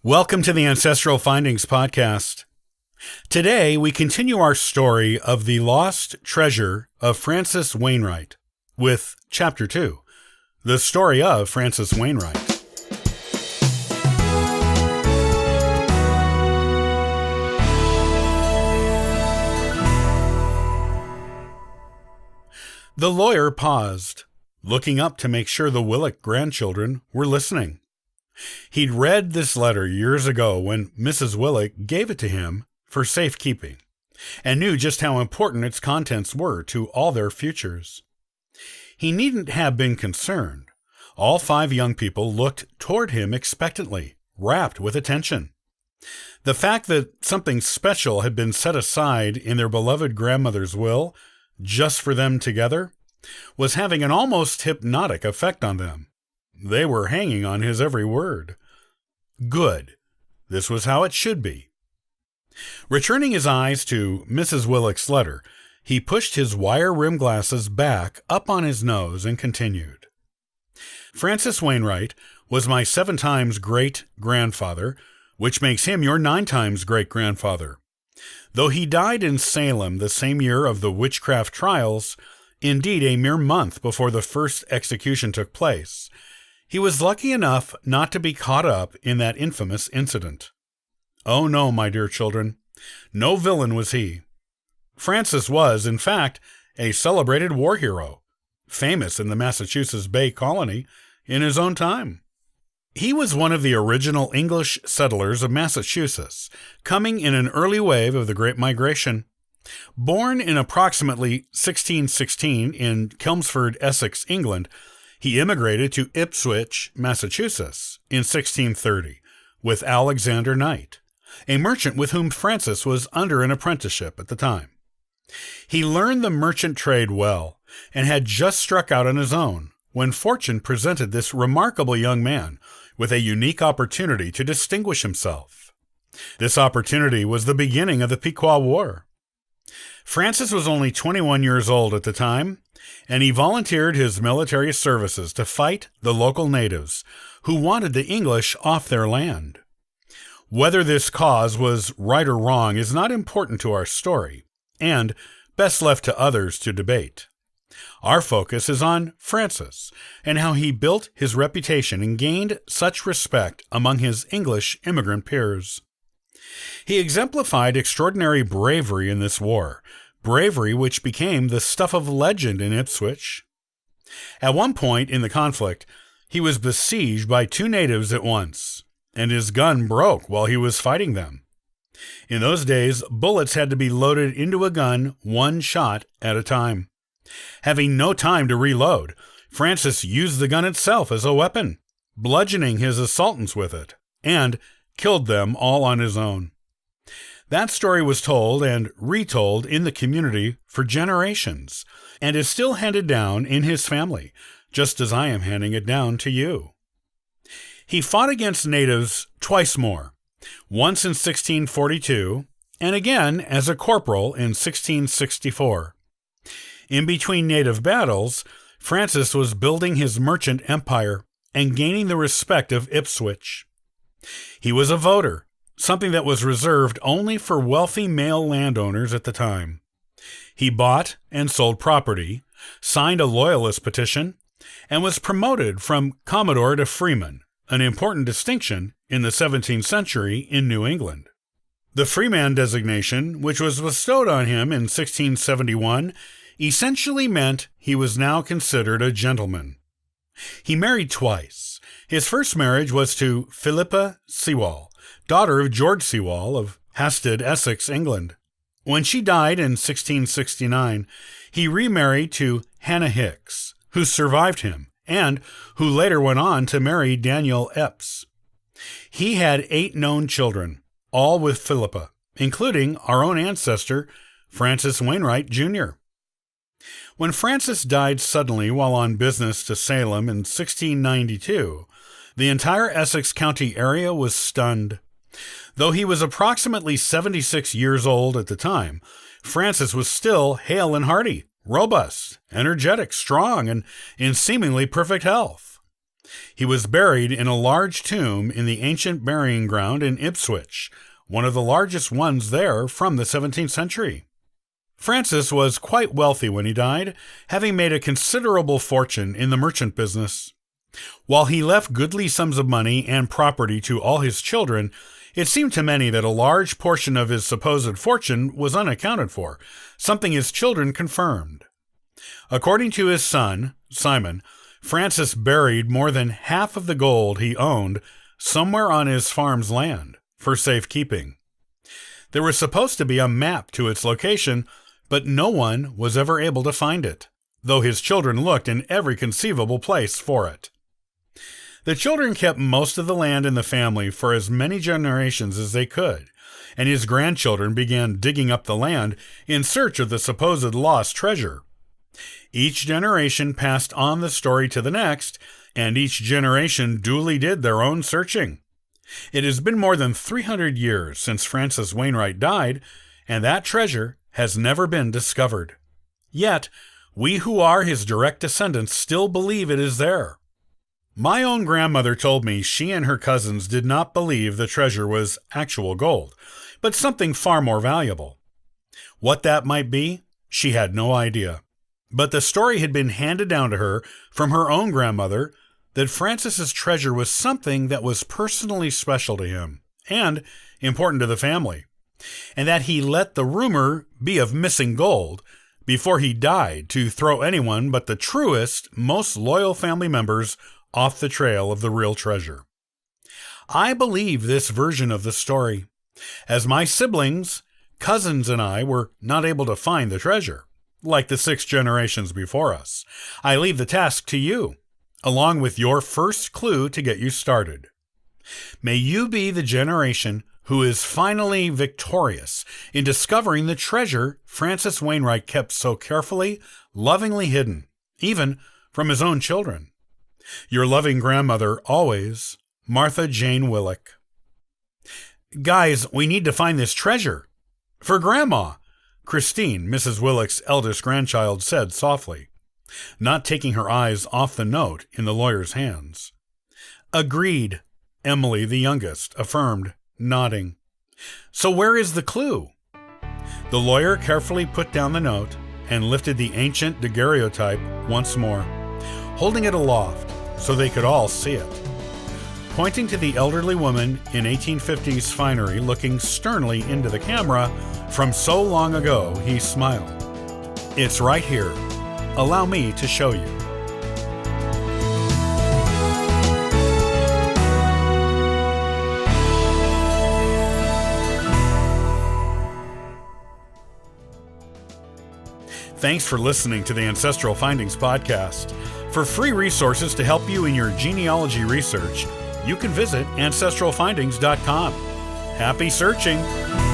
Welcome to the Ancestral Findings Podcast. Today, we continue our story of the lost treasure of Francis Wainwright with Chapter 2, the story of Francis Wainwright. The lawyer paused, looking up to make sure the Willick grandchildren were listening. He'd read this letter years ago when Mrs. Willick gave it to him for safekeeping, and knew just how important its contents were to all their futures. He needn't have been concerned. All 5 young people looked toward him expectantly, rapt with attention. The fact that something special had been set aside in their beloved grandmother's will, just for them together, was having an almost hypnotic effect on them. They were hanging on his every word. Good. This was how it should be. Returning his eyes to Mrs. Willick's letter, he pushed his wire-rimmed glasses back up on his nose and continued. Francis Wainwright was my 7 times great-grandfather, which makes him your 9 times great-grandfather. Though he died in Salem the same year of the witchcraft trials, indeed a mere month before the first execution took place, he was lucky enough not to be caught up in that infamous incident. Oh no, my dear children, no villain was he. Francis was, in fact, a celebrated war hero, famous in the Massachusetts Bay Colony in his own time. He was one of the original English settlers of Massachusetts, coming in an early wave of the Great Migration. Born in approximately 1616 in Chelmsford, Essex, England, he immigrated to Ipswich, Massachusetts in 1630 with Alexander Knight, a merchant with whom Francis was under an apprenticeship at the time. He learned the merchant trade well and had just struck out on his own when fortune presented this remarkable young man with a unique opportunity to distinguish himself. This opportunity was the beginning of the Pequot War. Francis was only 21 years old at the time, and he volunteered his military services to fight the local natives who wanted the English off their land. Whether this cause was right or wrong is not important to our story, and best left to others to debate. Our focus is on Francis and how he built his reputation and gained such respect among his English immigrant peers. He exemplified extraordinary bravery in this war, bravery which became the stuff of legend in Ipswich. At one point in the conflict, he was besieged by 2 natives at once, and his gun broke while he was fighting them. In those days, bullets had to be loaded into a gun 1 shot at a time. Having no time to reload, Francis used the gun itself as a weapon, bludgeoning his assailants with it, and killed them all on his own. That story was told and retold in the community for generations, and is still handed down in his family, just as I am handing it down to you. He fought against natives twice more, once in 1642, and again as a corporal in 1664. In between native battles, Francis was building his merchant empire and gaining the respect of Ipswich. He was a voter, something that was reserved only for wealthy male landowners at the time. He bought and sold property, signed a loyalist petition, and was promoted from Commodore to Freeman, an important distinction in the 17th century in New England. The Freeman designation, which was bestowed on him in 1671, essentially meant he was now considered a gentleman. He married twice. His first marriage was to Philippa Sewall, daughter of George Sewall of Hasted, Essex, England. When she died in 1669, he remarried to Hannah Hicks, who survived him, and who later went on to marry Daniel Epps. He had 8 known children, all with Philippa, including our own ancestor, Francis Wainwright, Jr. When Francis died suddenly while on business to Salem in 1692, the entire Essex County area was stunned. Though he was approximately 76 years old at the time, Francis was still hale and hearty, robust, energetic, strong, and in seemingly perfect health. He was buried in a large tomb in the ancient burying ground in Ipswich, one of the largest ones there from the 17th century. Francis was quite wealthy when he died, having made a considerable fortune in the merchant business. While he left goodly sums of money and property to all his children, it seemed to many that a large portion of his supposed fortune was unaccounted for, something his children confirmed. According to his son, Simon, Francis buried more than half of the gold he owned somewhere on his farm's land for safekeeping. There was supposed to be a map to its location, but no one was ever able to find it, though his children looked in every conceivable place for it. The children kept most of the land in the family for as many generations as they could, and his grandchildren began digging up the land in search of the supposed lost treasure. Each generation passed on the story to the next, and each generation duly did their own searching. It has been more than 300 years since Francis Wainwright died, and that treasure has never been discovered. Yet, we who are his direct descendants still believe it is there. My own grandmother told me she and her cousins did not believe the treasure was actual gold, but something far more valuable. What that might be, she had no idea. But the story had been handed down to her from her own grandmother that Francis's treasure was something that was personally special to him and important to the family, and that he let the rumor be of missing gold before he died to throw anyone but the truest, most loyal family members off the trail of the real treasure. I believe this version of the story, as my siblings, cousins, and I were not able to find the treasure, like the 6 generations before us. I leave the task to you, along with your first clue to get you started. May you be the generation who is finally victorious in discovering the treasure Francis Wainwright kept so carefully, lovingly hidden, even from his own children. Your loving grandmother always, Martha Jane Willick. Guys, we need to find this treasure. For Grandma, Christine, Mrs. Willick's eldest grandchild, said softly, not taking her eyes off the note in the lawyer's hands. Agreed, Emily, the youngest, affirmed, nodding. So where is the clue? The lawyer carefully put down the note and lifted the ancient daguerreotype once more, holding it aloft so they could all see it. Pointing to the elderly woman in 1850s finery looking sternly into the camera from so long ago, he smiled. It's right here. Allow me to show you. Thanks for listening to the Ancestral Findings podcast. For free resources to help you in your genealogy research, you can visit ancestralfindings.com. Happy searching!